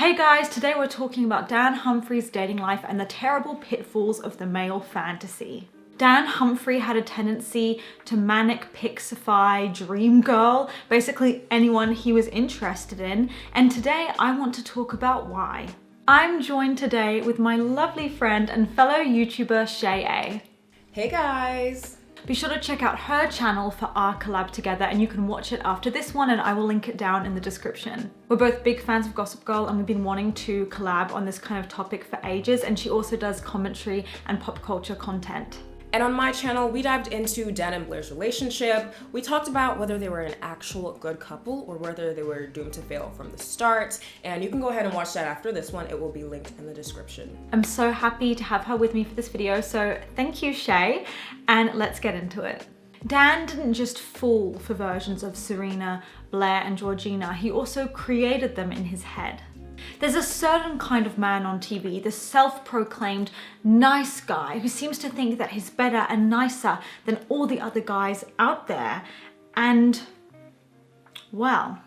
Hey guys, today we're talking about Dan Humphrey's dating life and the terrible pitfalls of the male fantasy. Dan Humphrey had a tendency to manic pixify dream girl, basically anyone he was interested in, and today I want to talk about why. I'm joined today with my lovely friend and fellow YouTuber Shay A. Hey guys! Be sure to check out her channel for our collab together, and you can watch it after this one and I will link it down in the description. We're both big fans of Gossip Girl and we've been wanting to collab on this kind of topic for ages, and she also does commentary and pop culture content. And on my channel, we dived into Dan and Blair's relationship. We talked about whether they were an actual good couple or whether they were doomed to fail from the start. And you can go ahead and watch that after this one. It will be linked in the description. I'm so happy to have her with me for this video, so thank you, Shay, and let's get into it. Dan didn't just fall for versions of Serena, Blair, and Georgina, he also created them in his head. There's a certain kind of man on TV, the self-proclaimed nice guy who seems to think that he's better and nicer than all the other guys out there, and, well.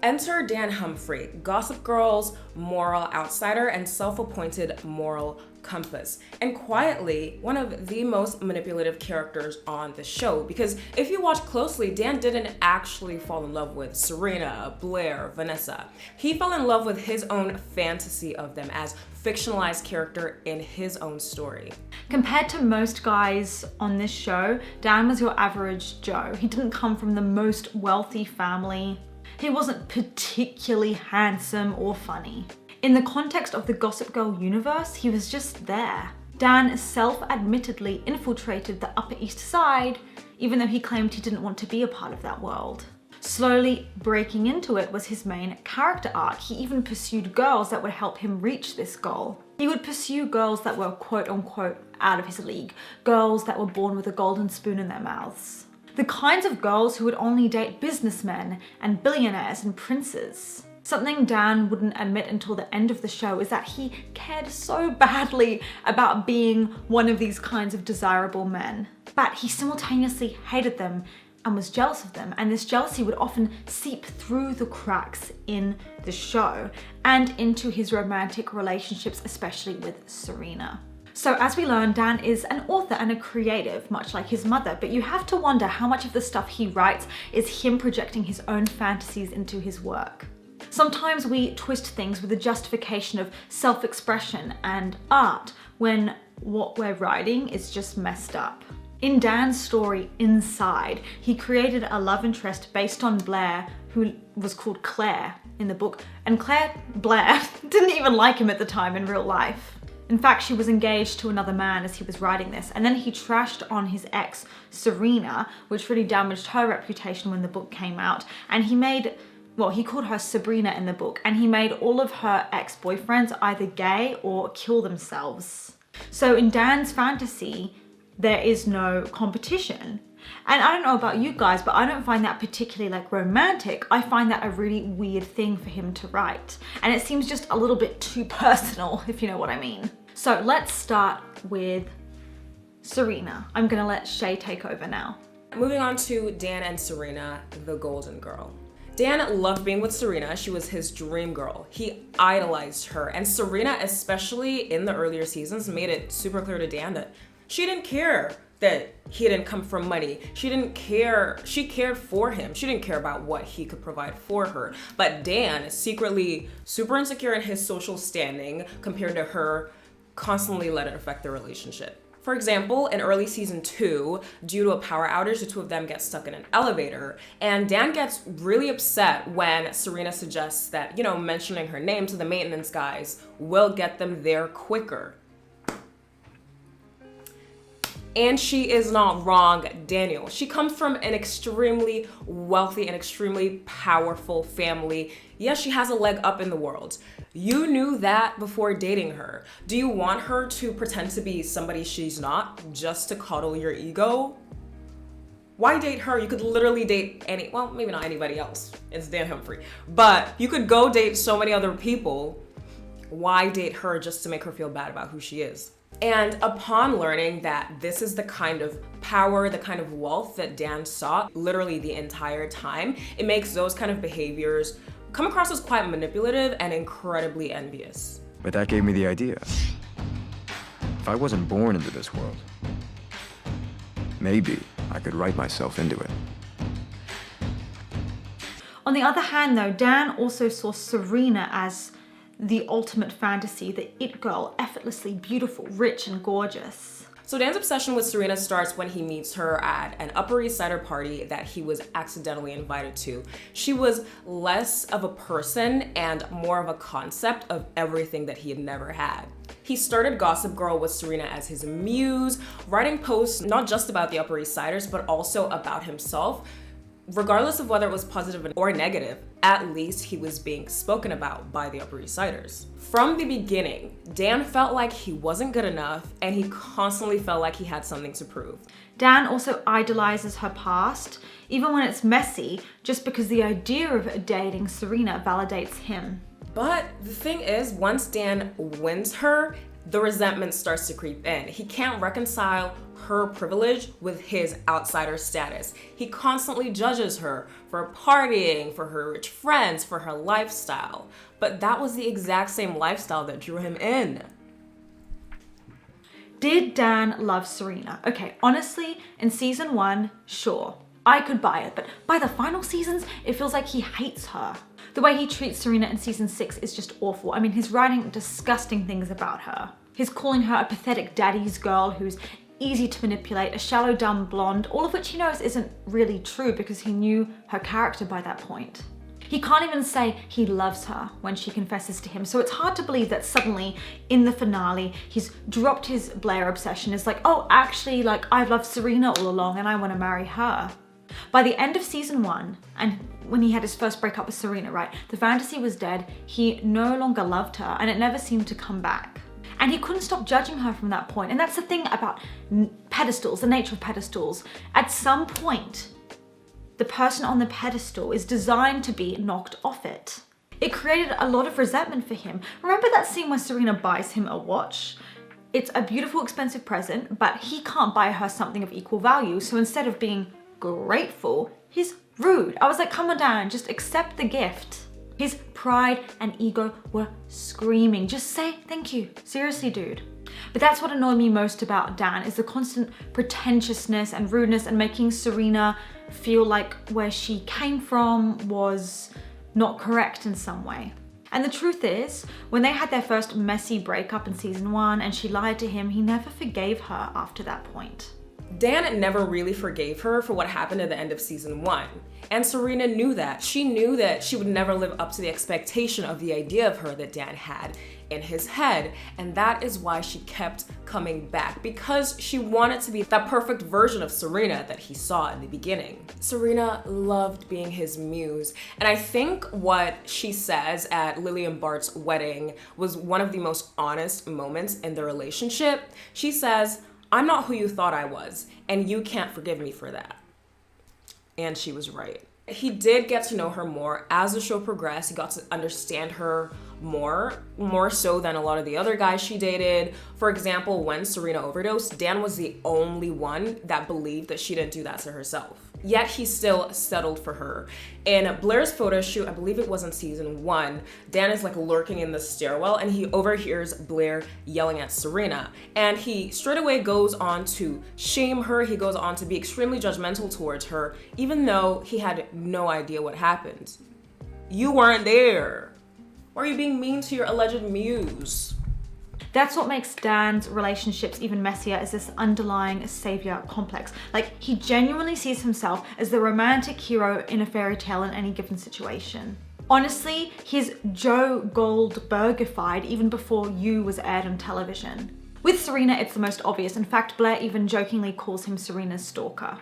Enter Dan Humphrey, Gossip Girl's moral outsider and self-appointed moral compass, and quietly one of the most manipulative characters on the show, because if you watch closely, Dan didn't actually fall in love with Serena, Blair, Vanessa. He fell in love with his own fantasy of them as fictionalized character in his own story. Compared to most guys on this show, Dan was your average Joe. He didn't come from the most wealthy family. He wasn't particularly handsome or funny. In the context of the Gossip Girl universe, he was just there. Dan self-admittedly infiltrated the Upper East Side, even though he claimed he didn't want to be a part of that world. Slowly breaking into it was his main character arc. He even pursued girls that would help him reach this goal. He would pursue girls that were quote-unquote out of his league, girls that were born with a golden spoon in their mouths. The kinds of girls who would only date businessmen and billionaires and princes. Something Dan wouldn't admit until the end of the show is that he cared so badly about being one of these kinds of desirable men. But he simultaneously hated them and was jealous of them, and this jealousy would often seep through the cracks in the show and into his romantic relationships, especially with Serena. So as we learn, Dan is an author and a creative, much like his mother, but you have to wonder how much of the stuff he writes is him projecting his own fantasies into his work. Sometimes we twist things with the justification of self-expression and art when what we're writing is just messed up. In Dan's story, Inside, he created a love interest based on Blair, who was called Claire in the book, and Blair didn't even like him at the time in real life. In fact, she was engaged to another man as he was writing this, and then he trashed on his ex, Serena, which really damaged her reputation when the book came out, and he called her Sabrina in the book, and he made all of her ex-boyfriends either gay or kill themselves. So in Dan's fantasy, there is no competition. And I don't know about you guys, but I don't find that particularly romantic. I find that a really weird thing for him to write. And it seems just a little bit too personal, if you know what I mean. So let's start with Serena. I'm gonna let Shay take over now. Moving on to Dan and Serena, the Golden Girl. Dan loved being with Serena. She was his dream girl. He idolized her. And Serena, especially in the earlier seasons, made it super clear to Dan that she didn't care that he didn't come from money. She didn't care, she cared for him. She didn't care about what he could provide for her. But Dan, secretly super insecure in his social standing compared to her, constantly let it affect their relationship. For example, in early season 2, due to a power outage, the two of them get stuck in an elevator, and Dan gets really upset when Serena suggests that, mentioning her name to the maintenance guys will get them there quicker. And she is not wrong, Daniel. She comes from an extremely wealthy and extremely powerful family. Yes, she has a leg up in the world. You knew that before dating her. Do you want her to pretend to be somebody she's not just to coddle your ego? Why date her? You could literally date maybe not anybody else. It's Dan Humphrey. But you could go date so many other people. Why date her just to make her feel bad about who she is? And upon learning that this is the kind of power, the kind of wealth that Dan sought literally the entire time, it makes those kind of behaviors come across as quite manipulative and incredibly envious. But that gave me the idea. If I wasn't born into this world, maybe I could write myself into it. On the other hand though, Dan also saw Serena as the ultimate fantasy, the it girl, effortlessly beautiful, rich and gorgeous. So Dan's obsession with Serena starts when he meets her at an Upper East Sider party that he was accidentally invited to. She was less of a person and more of a concept of everything that he had never had. He started Gossip Girl with Serena as his muse, writing posts not just about the Upper East Siders, but also about himself. Regardless of whether it was positive or negative, at least he was being spoken about by the Upper East Siders. From the beginning, Dan felt like he wasn't good enough and he constantly felt like he had something to prove. Dan also idolizes her past, even when it's messy, just because the idea of dating Serena validates him. But the thing is, once Dan wins her, the resentment starts to creep in. He can't reconcile her privilege with his outsider status. He constantly judges her for partying, for her rich friends, for her lifestyle. But that was the exact same lifestyle that drew him in. Did Dan love Serena? Okay, honestly, in season 1, sure, I could buy it, but by the final seasons, it feels like he hates her. The way he treats Serena in season 6 is just awful. I mean, he's writing disgusting things about her. He's calling her a pathetic daddy's girl who's easy to manipulate, a shallow, dumb blonde, all of which he knows isn't really true because he knew her character by that point. He can't even say he loves her when she confesses to him, so it's hard to believe that suddenly in the finale he's dropped his Blair obsession. It's like, oh, actually, like, I've loved Serena all along and I want to marry her. By the end of season 1, and when he had his first breakup with Serena, right, the fantasy was dead, he no longer loved her and it never seemed to come back. And he couldn't stop judging her from that point. And that's the thing about pedestals, the nature of pedestals. At some point, the person on the pedestal is designed to be knocked off it. It created a lot of resentment for him. Remember that scene where Serena buys him a watch? It's a beautiful, expensive present, but he can't buy her something of equal value. So instead of being grateful, he's rude. I was like, come on, Dan, just accept the gift. His pride and ego were screaming, just say thank you. Seriously, dude. But that's what annoyed me most about Dan, is the constant pretentiousness and rudeness and making Serena feel like where she came from was not correct in some way. And the truth is, when they had their first messy breakup in season 1 and she lied to him, he never forgave her after that point. Dan never really forgave her for what happened at the end of season 1. And Serena knew that. She knew that she would never live up to the expectation of the idea of her that Dan had in his head. And that is why she kept coming back, because she wanted to be that perfect version of Serena that he saw in the beginning. Serena loved being his muse. And I think what she says at Lily and Bart's wedding was one of the most honest moments in the relationship. She says, "I'm not who you thought I was, and you can't forgive me for that." And she was right. He did get to know her more as the show progressed. He got to understand her more so than a lot of the other guys she dated. For example, when Serena overdosed, Dan was the only one that believed that she didn't do that to herself. Yet he still settled for her. In Blair's photo shoot, I believe it was in season 1, Dan is like lurking in the stairwell and he overhears Blair yelling at Serena. And he straight away goes on to shame her. He goes on to be extremely judgmental towards her, even though he had no idea what happened. You weren't there. Why are you being mean to your alleged muse? That's what makes Dan's relationships even messier, is this underlying savior complex. Like, he genuinely sees himself as the romantic hero in a fairy tale in any given situation. Honestly, he's Joe Goldbergified even before You was aired on television. With Serena, it's the most obvious. In fact, Blair even jokingly calls him Serena's stalker.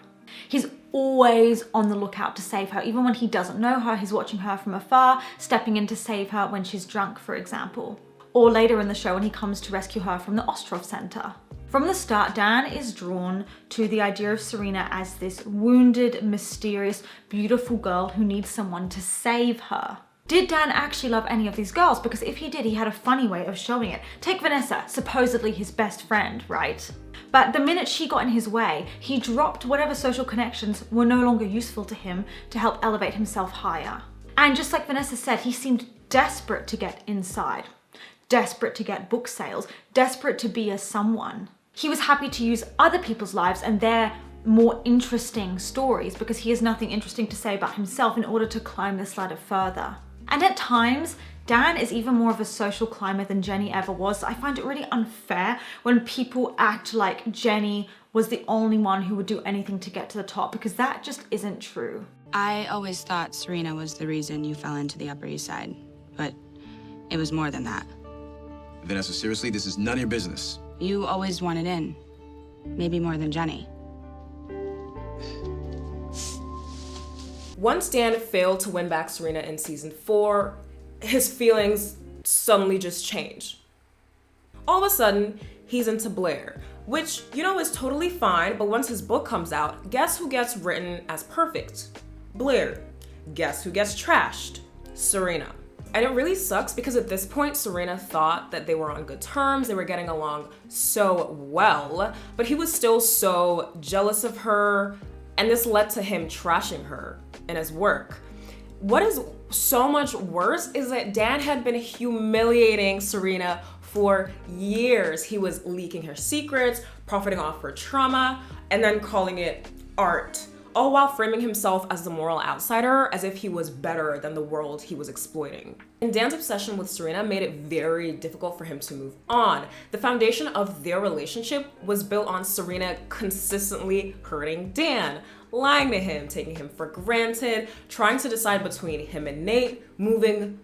He's always on the lookout to save her. Even when he doesn't know her, he's watching her from afar, stepping in to save her when she's drunk, for example. Or later in the show when he comes to rescue her from the Ostroff Center. From the start, Dan is drawn to the idea of Serena as this wounded, mysterious, beautiful girl who needs someone to save her. Did Dan actually love any of these girls? Because if he did, he had a funny way of showing it. Take Vanessa, supposedly his best friend, right? But the minute she got in his way, he dropped whatever social connections were no longer useful to him to help elevate himself higher. And just like Vanessa said, he seemed desperate to get inside, desperate to get book sales, desperate to be a someone. He was happy to use other people's lives and their more interesting stories because he has nothing interesting to say about himself in order to climb this ladder further. And at times, Dan is even more of a social climber than Jenny ever was. I find it really unfair when people act like Jenny was the only one who would do anything to get to the top, because that just isn't true. I always thought Serena was the reason you fell into the Upper East Side, but it was more than that. Vanessa, seriously, this is none of your business. You always wanted in, maybe more than Jenny. Once Dan failed to win back Serena in season 4, his feelings suddenly just changed. All of a sudden, he's into Blair, which, you know, is totally fine, but once his book comes out, guess who gets written as perfect? Blair. Guess who gets trashed? Serena. And it really sucks because at this point, Serena thought that they were on good terms, they were getting along so well, but he was still so jealous of her, and this led to him trashing her in his work. What is so much worse is that Dan had been humiliating Serena for years. He was leaking her secrets, profiting off her trauma, and then calling it art, all while framing himself as the moral outsider, as if he was better than the world he was exploiting. And Dan's obsession with Serena made it very difficult for him to move on. The foundation of their relationship was built on Serena consistently hurting Dan, lying to him, taking him for granted, trying to decide between him and Nate, moving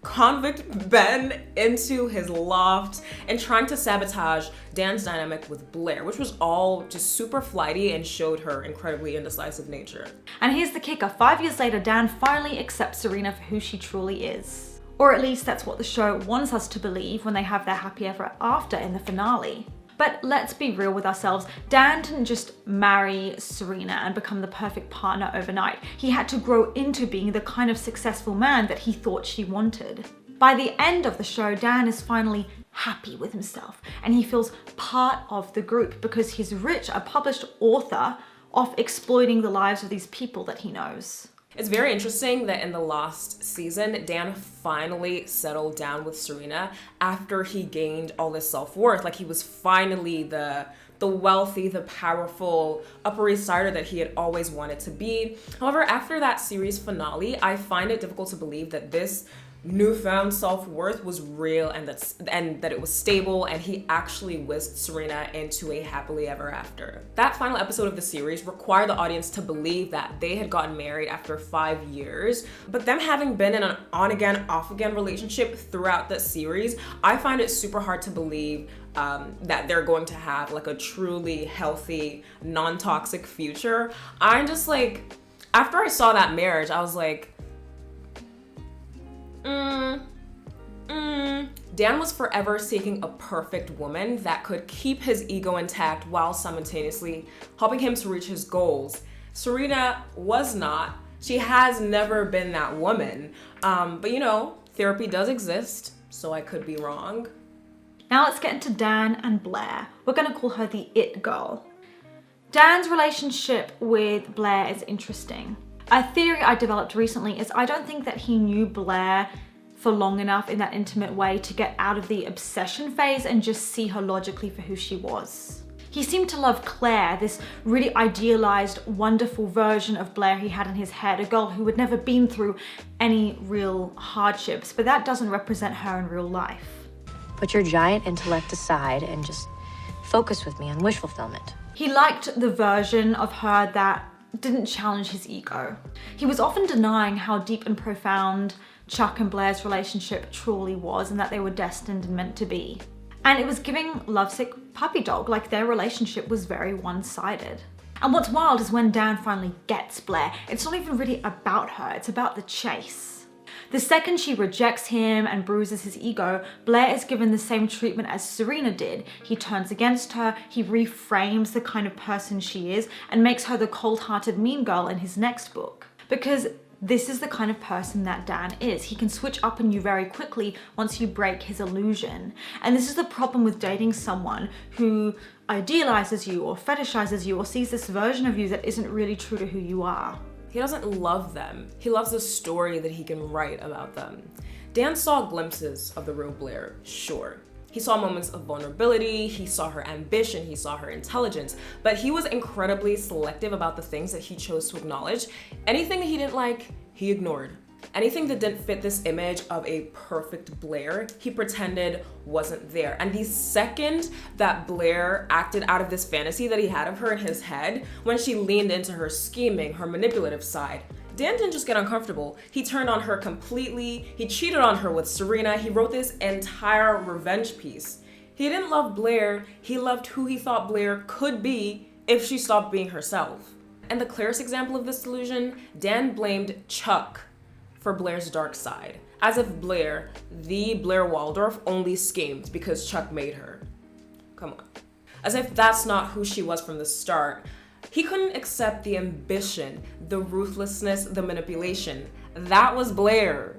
convict Ben into his loft, and trying to sabotage Dan's dynamic with Blair, which was all just super flighty and showed her incredibly indecisive nature. And here's the kicker, 5 years later, Dan finally accepts Serena for who she truly is. Or at least that's what the show wants us to believe when they have their happy ever after in the finale. But let's be real with ourselves, Dan didn't just marry Serena and become the perfect partner overnight. He had to grow into being the kind of successful man that he thought she wanted. By the end of the show, Dan is finally happy with himself and he feels part of the group because he's rich, a published author of exploiting the lives of these people that he knows. It's very interesting that in the last season, Dan finally settled down with Serena after he gained all this self-worth. Like, he was finally the wealthy, the powerful Upper East Sider that he had always wanted to be. However, after that series finale, I find it difficult to believe that this newfound self-worth was real and that it was stable, and he actually whisked Serena into a happily ever after. That final episode of the series required the audience to believe that they had gotten married after 5 years, but them having been in an on-again, off-again relationship throughout the series, I find it super hard to believe that they're going to have like a truly healthy, non-toxic future. I'm just like, after I saw that marriage, I was like, Dan was forever seeking a perfect woman that could keep his ego intact while simultaneously helping him to reach his goals. Serena was not. She has never been that woman. But you know, therapy does exist, so I could be wrong. Now let's get into Dan and Blair. We're gonna call her the it girl. Dan's relationship with Blair is interesting. A theory I developed recently is I don't think that he knew Blair for long enough in that intimate way to get out of the obsession phase and just see her logically for who she was. He seemed to love Claire, this really idealized, wonderful version of Blair he had in his head, a girl who had never been through any real hardships, but that doesn't represent her in real life. Put your giant intellect aside and just focus with me on wish fulfillment. He liked the version of her that didn't challenge his ego. He was often denying how deep and profound Chuck and Blair's relationship truly was and that they were destined and meant to be. And it was giving lovesick puppy dog, like their relationship was very one-sided. And what's wild is when Dan finally gets Blair, it's not even really about her, it's about the chase. The second she rejects him and bruises his ego, Blair is given the same treatment as Serena did. He turns against her, he reframes the kind of person she is, and makes her the cold-hearted mean girl in his next book. Because this is the kind of person that Dan is. He can switch up on you very quickly once you break his illusion. And this is the problem with dating someone who idealizes you or fetishizes you or sees this version of you that isn't really true to who you are. He doesn't love them. He loves the story that he can write about them. Dan saw glimpses of the real Blair, sure. He saw moments of vulnerability, he saw her ambition, he saw her intelligence, but he was incredibly selective about the things that he chose to acknowledge. Anything that he didn't like, he ignored. Anything that didn't fit this image of a perfect Blair, he pretended wasn't there. And the second that Blair acted out of this fantasy that he had of her in his head, when she leaned into her scheming, her manipulative side, Dan didn't just get uncomfortable, he turned on her completely, he cheated on her with Serena, he wrote this entire revenge piece. He didn't love Blair, he loved who he thought Blair could be if she stopped being herself. And the clearest example of this delusion, Dan blamed Chuck for Blair's dark side, as if Blair, the Blair Waldorf, only schemed because Chuck made her. Come on. As if that's not who she was from the start. He couldn't accept the ambition, the ruthlessness, the manipulation. That was Blair.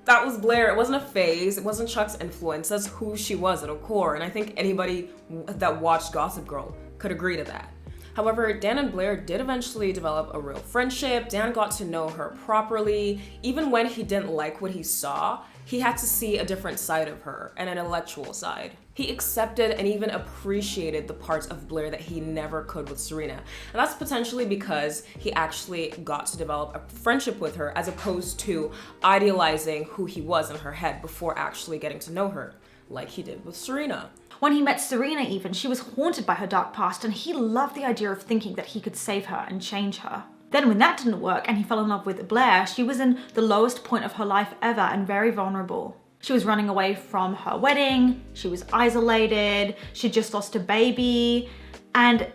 That was Blair. It wasn't a phase. It wasn't Chuck's influence. That's who she was at her core. And I think anybody that watched Gossip Girl could agree to that. However, Dan and Blair did eventually develop a real friendship. Dan got to know her properly. Even when he didn't like what he saw, he had to see a different side of her, an intellectual side. He accepted and even appreciated the parts of Blair that he never could with Serena. And that's potentially because he actually got to develop a friendship with her as opposed to idealizing who he was in her head before actually getting to know her, like he did with Serena. When he met Serena even, she was haunted by her dark past and he loved the idea of thinking that he could save her and change her. Then when that didn't work and he fell in love with Blair, she was in the lowest point of her life ever and very vulnerable. She was running away from her wedding, she was isolated, she just lost a baby, and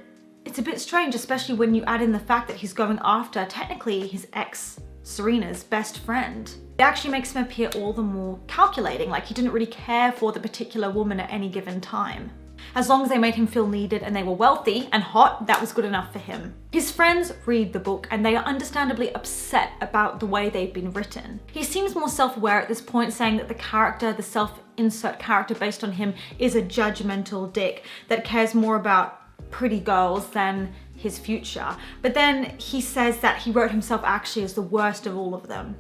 it's a bit strange, especially when you add in the fact that he's going after, technically, his ex, Serena's best friend. It actually makes him appear all the more calculating, like he didn't really care for the particular woman at any given time. As long as they made him feel needed and they were wealthy and hot, that was good enough for him. His friends read the book and they are understandably upset about the way they've been written. He seems more self-aware at this point, saying that the character, the self-insert character based on him, is a judgmental dick that cares more about pretty girls than his future. But then he says that he wrote himself actually as the worst of all of them.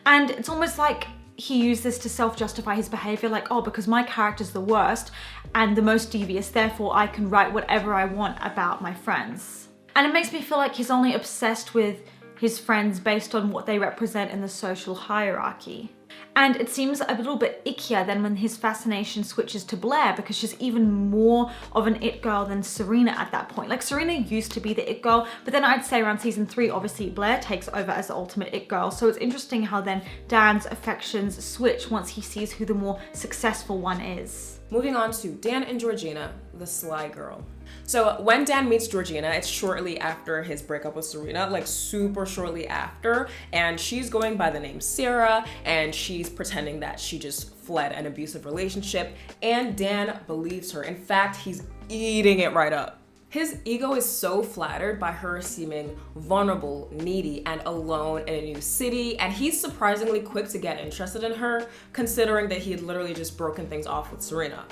And it's almost like he used this to self-justify his behavior, like, oh, because my character's the worst and the most devious, therefore I can write whatever I want about my friends. And it makes me feel like he's only obsessed with his friends based on what they represent in the social hierarchy. And it seems a little bit ickier than when his fascination switches to Blair, because she's even more of an it girl than Serena at that point. Like, Serena used to be the it girl, but then I'd say around season 3, obviously Blair takes over as the ultimate it girl. So it's interesting how then Dan's affections switch once he sees who the more successful one is. Moving on to Dan and Georgina, the sly girl. So when Dan meets Georgina, it's shortly after his breakup with Serena, like super shortly after, and she's going by the name Sarah, and she's pretending that she just fled an abusive relationship, and Dan believes her. In fact, he's eating it right up. His ego is so flattered by her seeming vulnerable, needy, and alone in a new city, and he's surprisingly quick to get interested in her, considering that he had literally just broken things off with Serena.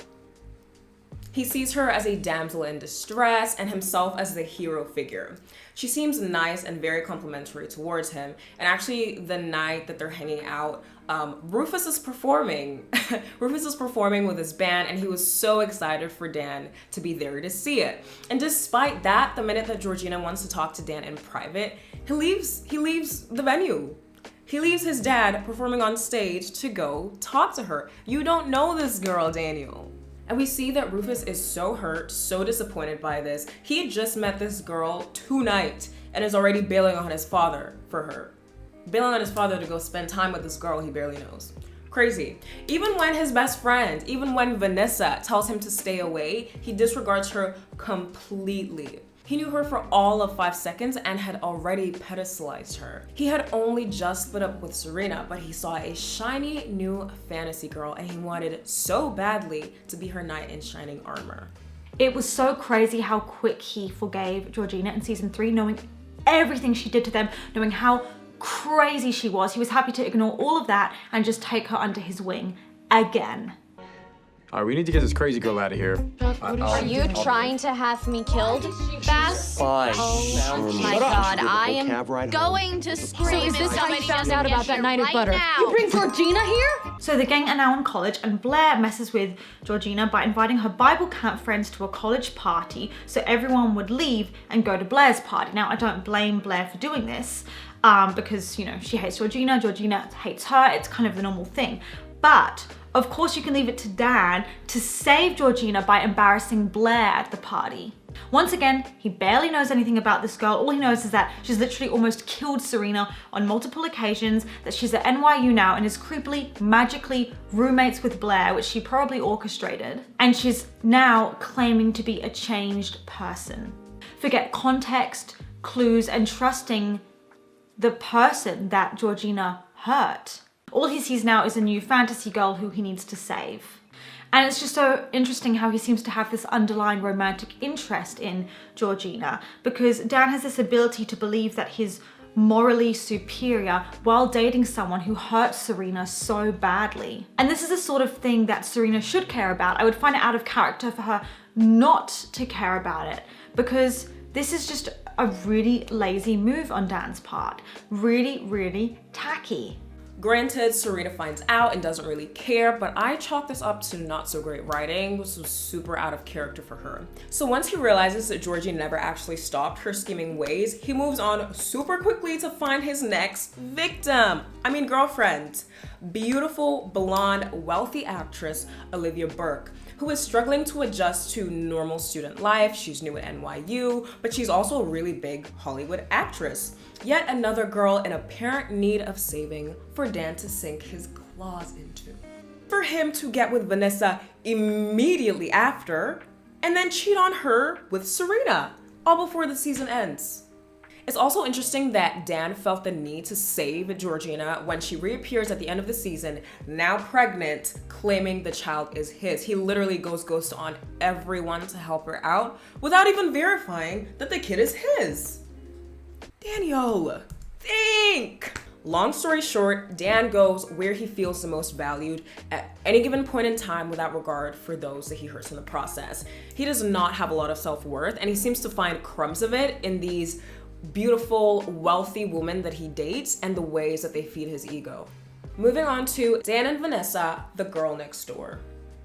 He sees her as a damsel in distress and himself as the hero figure. She seems nice and very complimentary towards him, and actually the night that they're hanging out, Rufus is performing. Rufus is performing with his band, and he was so excited for Dan to be there to see it. And despite that, the minute that Georgina wants to talk to Dan in private, he leaves the venue. He leaves his dad performing on stage to go talk to her. You don't know this girl, Daniel. And we see that Rufus is so hurt, so disappointed by this. He had just met this girl tonight and is already bailing on his father for her. Bailing on his father to go spend time with this girl he barely knows. Crazy. Even when his best friend, even when Vanessa tells him to stay away, he disregards her completely. He knew her for all of 5 seconds and had already pedestalized her. He had only just split up with Serena, but he saw a shiny new fantasy girl and he wanted so badly to be her knight in shining armor. It was so crazy how quick he forgave Georgina in season 3, knowing everything she did to them, knowing how crazy she was. He was happy to ignore all of that and just take her under his wing again. All right, we need to get this crazy girl out of here. Are you trying to have me killed, Bass? Fine. Oh my God, I am going to scream. So is this how you found out about that night of butter? Now. You bring Georgina here? So the gang are now in college, and Blair messes with Georgina by inviting her Bible camp friends to a college party so everyone would leave and go to Blair's party. Now, I don't blame Blair for doing this because, you know, she hates Georgina, Georgina hates her. It's kind of the normal thing. But of course you can leave it to Dan to save Georgina by embarrassing Blair at the party. Once again, he barely knows anything about this girl. All he knows is that she's literally almost killed Serena on multiple occasions, that she's at NYU now and is creepily, magically roommates with Blair, which she probably orchestrated. And she's now claiming to be a changed person. Forget context, clues, and trusting the person that Georgina hurt. All he sees now is a new fantasy girl who he needs to save. And it's just so interesting how he seems to have this underlying romantic interest in Georgina, because Dan has this ability to believe that he's morally superior while dating someone who hurt Serena so badly. And this is the sort of thing that Serena should care about. I would find it out of character for her not to care about it, because this is just a really lazy move on Dan's part. Really, really tacky. Granted, Serena finds out and doesn't really care, but I chalk this up to not so great writing. This was super out of character for her. So once he realizes that Georgie never actually stopped her scheming ways, he moves on super quickly to find his next victim. Girlfriend. Beautiful, blonde, wealthy actress Olivia Burke, who is struggling to adjust to normal student life. She's new at NYU, but she's also a really big Hollywood actress. Yet another girl in apparent need of saving for Dan to sink his claws into. For him to get with Vanessa immediately after, and then cheat on her with Serena, all before the season ends. It's also interesting that Dan felt the need to save Georgina when she reappears at the end of the season, now pregnant, claiming the child is his. He literally goes ghost on everyone to help her out without even verifying that the kid is his. Daniel, think! Long story short, Dan goes where he feels the most valued at any given point in time without regard for those that he hurts in the process. He does not have a lot of self-worth, and he seems to find crumbs of it in these beautiful, wealthy women that he dates and the ways that they feed his ego. Moving on to Dan and Vanessa, the girl next door.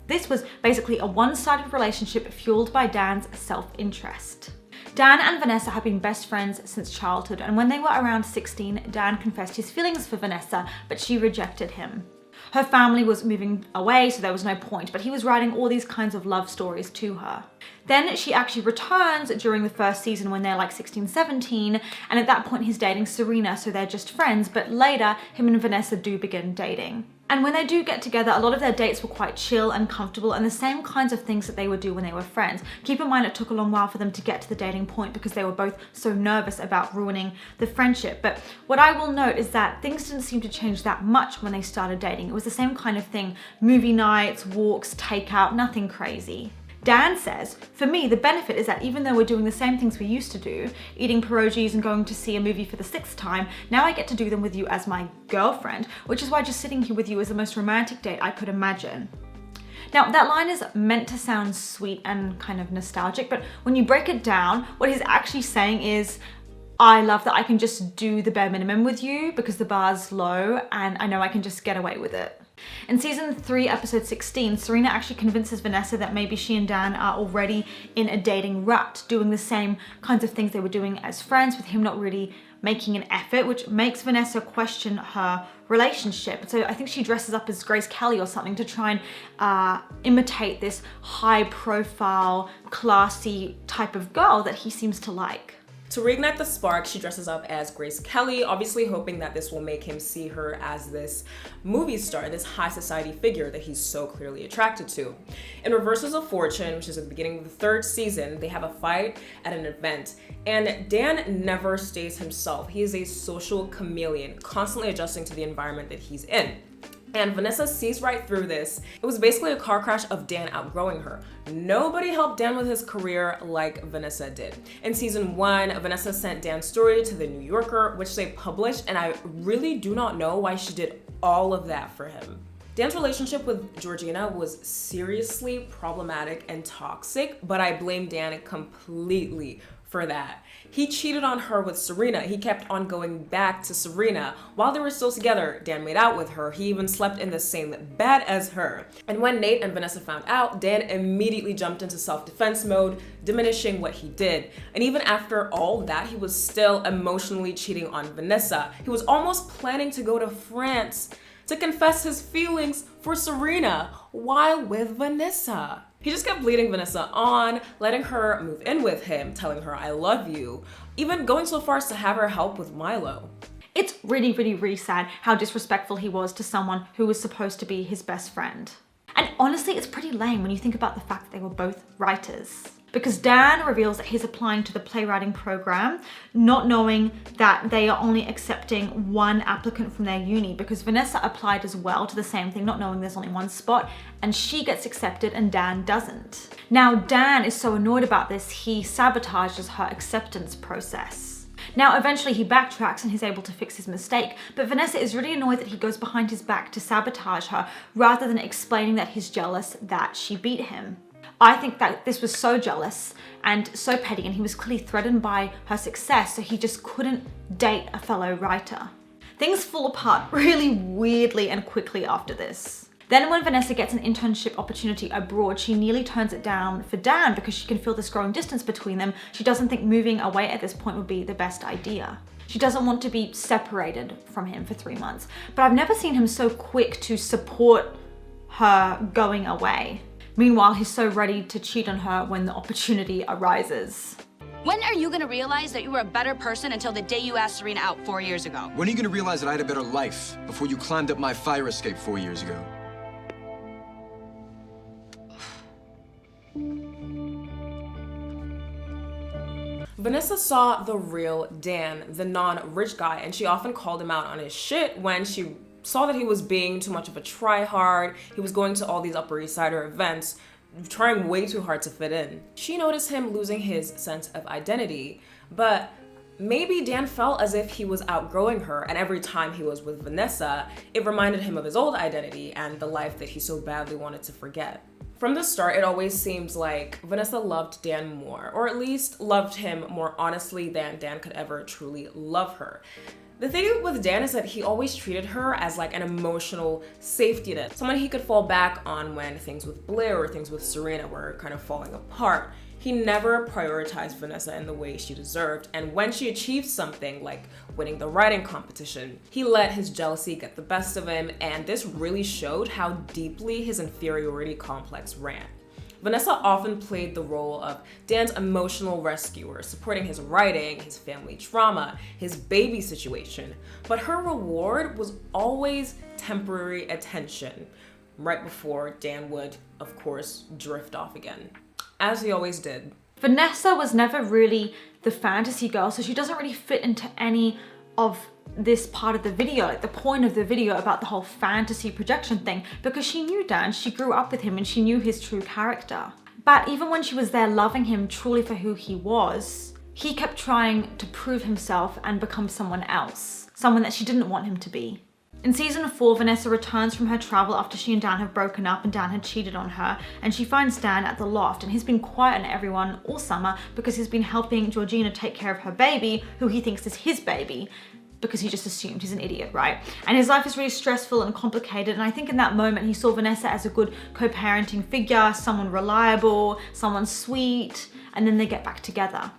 This was basically a one-sided relationship fueled by Dan's self-interest. Dan and Vanessa have been best friends since childhood, and when they were around 16, Dan confessed his feelings for Vanessa, but she rejected him. Her family was moving away, so there was no point, but he was writing all these kinds of love stories to her. Then she actually returns during the first season when they're like 16, 17, and at that point he's dating Serena, so they're just friends, but later him and Vanessa do begin dating. And when they do get together, a lot of their dates were quite chill and comfortable and the same kinds of things that they would do when they were friends. Keep in mind it took a long while for them to get to the dating point because they were both so nervous about ruining the friendship. But what I will note is that things didn't seem to change that much when they started dating. It was the same kind of thing, movie nights, walks, takeout, nothing crazy. Dan says, for me, the benefit is that even though we're doing the same things we used to do, eating pierogies and going to see a movie for the 6th time, now I get to do them with you as my girlfriend, which is why just sitting here with you is the most romantic date I could imagine. Now, that line is meant to sound sweet and kind of nostalgic, but when you break it down, what he's actually saying is, I love that I can just do the bare minimum with you because the bar's low and I know I can just get away with it. In season 3, episode 16, Serena actually convinces Vanessa that maybe she and Dan are already in a dating rut, doing the same kinds of things they were doing as friends, with him not really making an effort, which makes Vanessa question her relationship. So I think she dresses up as Grace Kelly or something to try and imitate this high profile, classy type of girl that he seems to like. To reignite the spark, she dresses up as Grace Kelly, obviously hoping that this will make him see her as this movie star, this high society figure that he's so clearly attracted to. In Reversals of Fortune, which is at the beginning of the 3rd season, they have a fight at an event, and Dan never stays himself. He is a social chameleon, constantly adjusting to the environment that he's in. And Vanessa sees right through this. It was basically a car crash of Dan outgrowing her. Nobody helped Dan with his career like Vanessa did. In season 1, Vanessa sent Dan's story to the New Yorker, which they published, and I really do not know why she did all of that for him. Dan's relationship with Georgina was seriously problematic and toxic, but I blame Dan completely for that. He cheated on her with Serena. He kept on going back to Serena. While they were still together, Dan made out with her. He even slept in the same bed as her. And when Nate and Vanessa found out, Dan immediately jumped into self-defense mode, diminishing what he did. And even after all that, he was still emotionally cheating on Vanessa. He was almost planning to go to France to confess his feelings for Serena while with Vanessa. He just kept leading Vanessa on, letting her move in with him, telling her I love you, even going so far as to have her help with Milo. It's really, really, really sad how disrespectful he was to someone who was supposed to be his best friend. And honestly, it's pretty lame when you think about the fact that they were both writers. Because Dan reveals that he's applying to the playwriting program, not knowing that they are only accepting one applicant from their uni, because Vanessa applied as well to the same thing, not knowing there's only one spot, and she gets accepted and Dan doesn't. Now Dan is so annoyed about this, he sabotages her acceptance process. Now eventually he backtracks and he's able to fix his mistake, but Vanessa is really annoyed that he goes behind his back to sabotage her rather than explaining that he's jealous that she beat him. I think that this was so jealous and so petty, and he was clearly threatened by her success, so he just couldn't date a fellow writer. Things fall apart really weirdly and quickly after this. Then when Vanessa gets an internship opportunity abroad, she nearly turns it down for Dan because she can feel this growing distance between them. She doesn't think moving away at this point would be the best idea. She doesn't want to be separated from him for 3 months. But I've never seen him so quick to support her going away. Meanwhile, he's so ready to cheat on her when the opportunity arises. When are you gonna realize that you were a better person until the day you asked Serena out 4 years ago? When are you gonna realize that I had a better life before you climbed up my fire escape 4 years ago? Vanessa saw the real Dan, the non-rich guy, and she often called him out on his shit when she saw that he was being too much of a try-hard. He was going to all these Upper East Sider events, trying way too hard to fit in. She noticed him losing his sense of identity, but maybe Dan felt as if he was outgrowing her, and every time he was with Vanessa, it reminded him of his old identity and the life that he so badly wanted to forget. From the start, it always seemed like Vanessa loved Dan more, or at least loved him more honestly than Dan could ever truly love her. The thing with Dan is that he always treated her as like an emotional safety net, someone he could fall back on when things with Blair or things with Serena were kind of falling apart. He never prioritized Vanessa in the way she deserved, and when she achieved something like winning the writing competition, he let his jealousy get the best of him, and this really showed how deeply his inferiority complex ran. Vanessa often played the role of Dan's emotional rescuer, supporting his writing, his family trauma, his baby situation, but her reward was always temporary attention, right before Dan would, of course, drift off again, as he always did. Vanessa was never really the fantasy girl, so she doesn't really fit into any of this part of the video, like the point of the video about the whole fantasy projection thing, because she knew Dan, she grew up with him, and she knew his true character. But even when she was there loving him truly for who he was, he kept trying to prove himself and become someone else, someone that she didn't want him to be. In season 4, Vanessa returns from her travel after she and Dan have broken up and Dan had cheated on her, and she finds Dan at the loft, and he's been quiet on everyone all summer because he's been helping Georgina take care of her baby, who he thinks is his baby, because he just assumed. He's an idiot, right? And his life is really stressful and complicated, and I think in that moment he saw Vanessa as a good co-parenting figure, someone reliable, someone sweet, and then they get back together.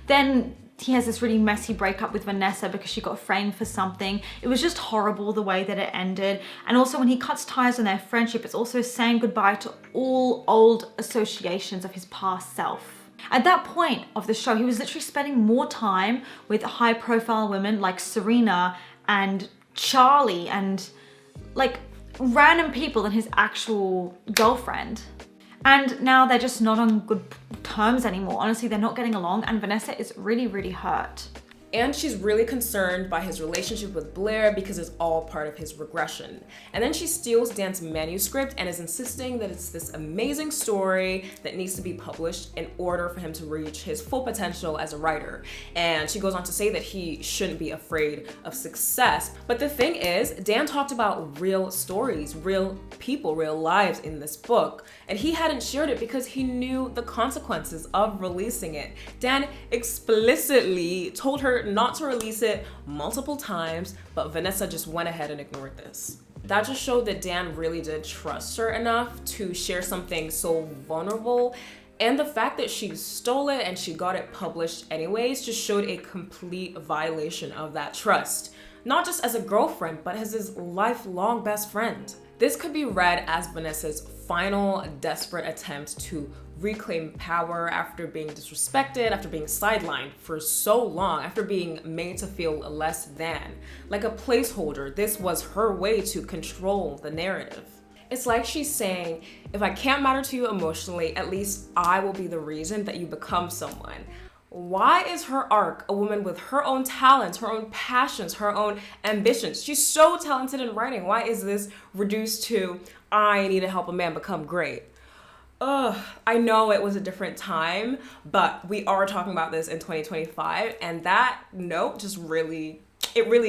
Then he has this really messy breakup with Vanessa because she got framed for something. It was just horrible the way that it ended. And also when he cuts ties on their friendship, it's also saying goodbye to all old associations of his past self. At that point of the show, he was literally spending more time with high profile women like Serena and Charlie and like random people than his actual girlfriend. And now they're just not on good terms anymore. Honestly, they're not getting along, and Vanessa is really, really hurt. And she's really concerned by his relationship with Blair because it's all part of his regression. And then she steals Dan's manuscript and is insisting that it's this amazing story that needs to be published in order for him to reach his full potential as a writer. And she goes on to say that he shouldn't be afraid of success. But the thing is, Dan talked about real stories, real people, real lives in this book, and he hadn't shared it because he knew the consequences of releasing it. Dan explicitly told her not to release it multiple times, but Vanessa just went ahead and ignored this. That just showed that Dan really did trust her enough to share something so vulnerable, and the fact that she stole it and she got it published anyways just showed a complete violation of that trust. Not just as a girlfriend, but as his lifelong best friend. This could be read as Vanessa's final desperate attempt to reclaim power after being disrespected, after being sidelined for so long, after being made to feel less than. Like a placeholder, this was her way to control the narrative. It's like she's saying, if I can't matter to you emotionally, at least I will be the reason that you become someone. Why is her arc a woman with her own talents, her own passions, her own ambitions? She's so talented in writing. Why is this reduced to, I need to help a man become great? Ugh, I know it was a different time, but we are talking about this in 2025, and that note just really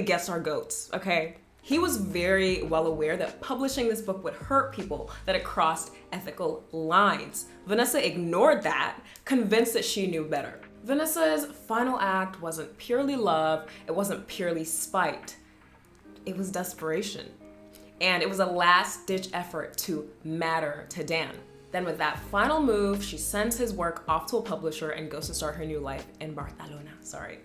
gets our goats, okay? He was very well aware that publishing this book would hurt people, that it crossed ethical lines. Vanessa ignored that, convinced that she knew better. Vanessa's final act wasn't purely love, it wasn't purely spite. It was desperation. And it was a last-ditch effort to matter to Dan. Then with that final move, she sends his work off to a publisher and goes to start her new life in Barcelona. Sorry.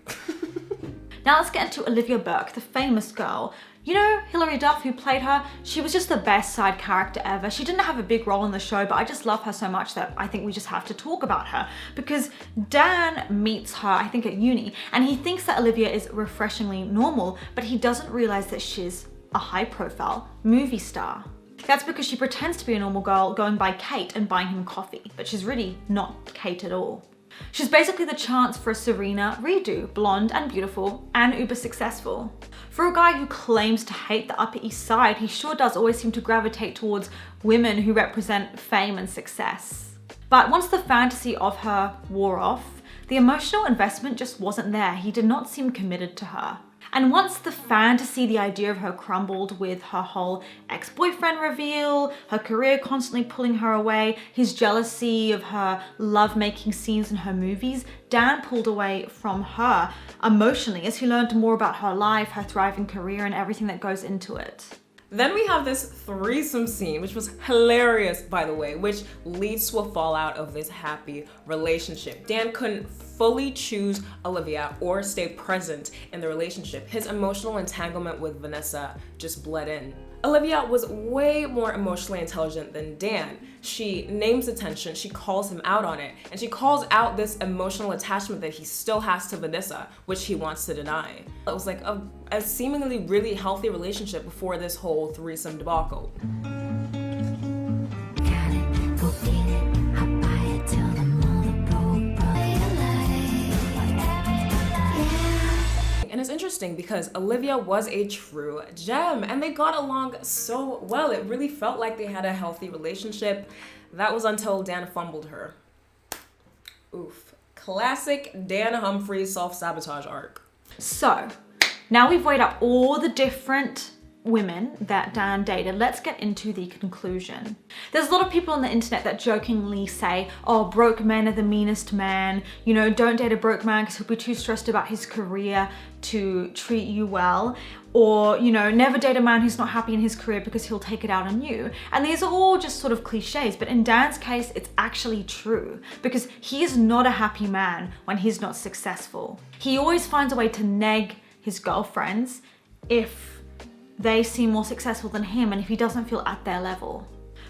Now let's get into Olivia Burke, the famous girl. You know, Hilary Duff, who played her, she was just the best side character ever. She didn't have a big role in the show, but I just love her so much that I think we just have to talk about her. Because Dan meets her, I think at uni, and he thinks that Olivia is refreshingly normal, but he doesn't realize that she's a high-profile movie star. That's because she pretends to be a normal girl going by Kate and buying him coffee, but she's really not Kate at all. She's basically the chance for a Serena redo, blonde and beautiful and uber successful. For a guy who claims to hate the Upper East Side, he sure does always seem to gravitate towards women who represent fame and success. But once the fantasy of her wore off, the emotional investment just wasn't there. He did not seem committed to her. And once the fantasy, the idea of her crumbled with her whole ex-boyfriend reveal, her career constantly pulling her away, his jealousy of her love-making scenes in her movies, Dan pulled away from her emotionally as he learned more about her life, her thriving career, and everything that goes into it. Then we have this threesome scene, which was hilarious, by the way, which leads to a fallout of this happy relationship. Dan couldn't fully choose Olivia or stay present in the relationship. His emotional entanglement with Vanessa just bled in. Olivia was way more emotionally intelligent than Dan. She names attention, she calls him out on it, and she calls out this emotional attachment that he still has to Vanessa, which he wants to deny. It was like a seemingly really healthy relationship before this whole threesome debacle. And it's interesting because Olivia was a true gem and they got along so well. It really felt like they had a healthy relationship. That was until Dan fumbled her. Oof. Classic Dan Humphrey self-sabotage arc. So, now we've weighed up all the different women that Dan dated, let's get into the conclusion. There's a lot of people on the internet that jokingly say, oh, broke men are the meanest man, you know, don't date a broke man because he'll be too stressed about his career to treat you well, or, you know, never date a man who's not happy in his career because he'll take it out on you. And these are all just sort of cliches, but in Dan's case, it's actually true because he is not a happy man when he's not successful. He always finds a way to neg his girlfriends if they seem more successful than him and if he doesn't feel at their level.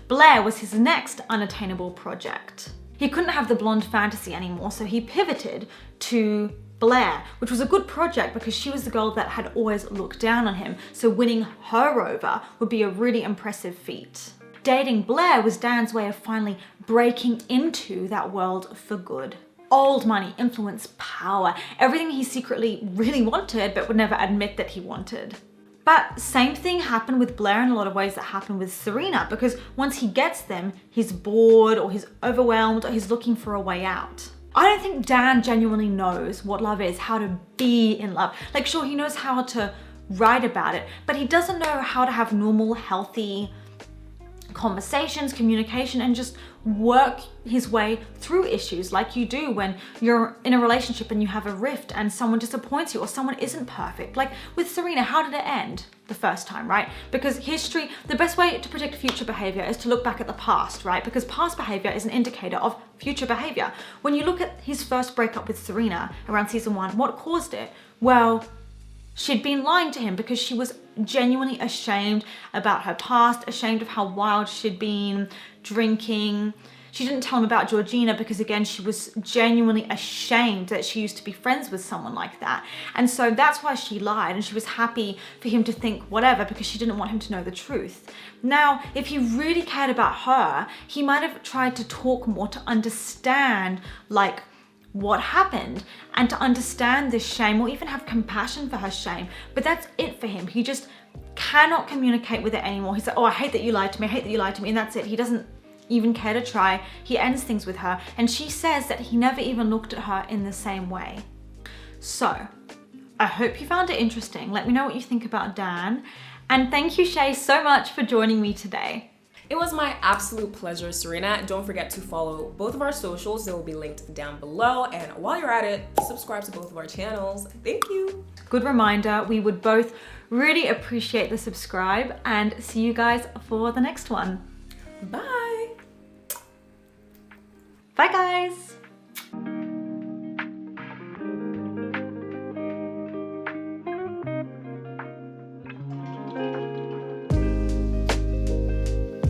Blair was his next unattainable project. He couldn't have the blonde fantasy anymore, so he pivoted to Blair, which was a good project because she was the girl that had always looked down on him, so winning her over would be a really impressive feat. Dating Blair was Dan's way of finally breaking into that world for good. Old money, influence, power, everything he secretly really wanted but would never admit that he wanted. But same thing happened with Blair in a lot of ways that happened with Serena, because once he gets them, he's bored or he's overwhelmed or he's looking for a way out. I don't think Dan genuinely knows what love is, how to be in love. Like, sure, he knows how to write about it, but he doesn't know how to have normal, healthy conversations, communication, and just work his way through issues like you do when you're in a relationship and you have a rift and someone disappoints you or someone isn't perfect. Like with Serena, how did it end the first time, right? Because history, the best way to predict future behavior is to look back at the past, right? Because past behavior is an indicator of future behavior. When you look at his first breakup with Serena around season 1, what caused it? Well, she'd been lying to him because she was genuinely ashamed about her past, ashamed of how wild she'd been, drinking. She didn't tell him about Georgina because, again, she was genuinely ashamed that she used to be friends with someone like that. And so that's why she lied, and she was happy for him to think whatever because she didn't want him to know the truth. Now, if he really cared about her, he might have tried to talk more to understand, like, what happened and to understand this shame or even have compassion for her shame. But that's it for him. He just cannot communicate with it anymore. He's like, oh, I hate that you lied to me. I hate that you lied to me. And that's it. He doesn't even care to try. He ends things with her. And she says that he never even looked at her in the same way. So I hope you found it interesting. Let me know what you think about Dan. And thank you, Shay, so much for joining me today. It was my absolute pleasure, Serena. Don't forget to follow both of our socials. They will be linked down below. And while you're at it, subscribe to both of our channels. Thank you. Good reminder, we would both really appreciate the subscribe, and see you guys for the next one. Bye. Bye, guys.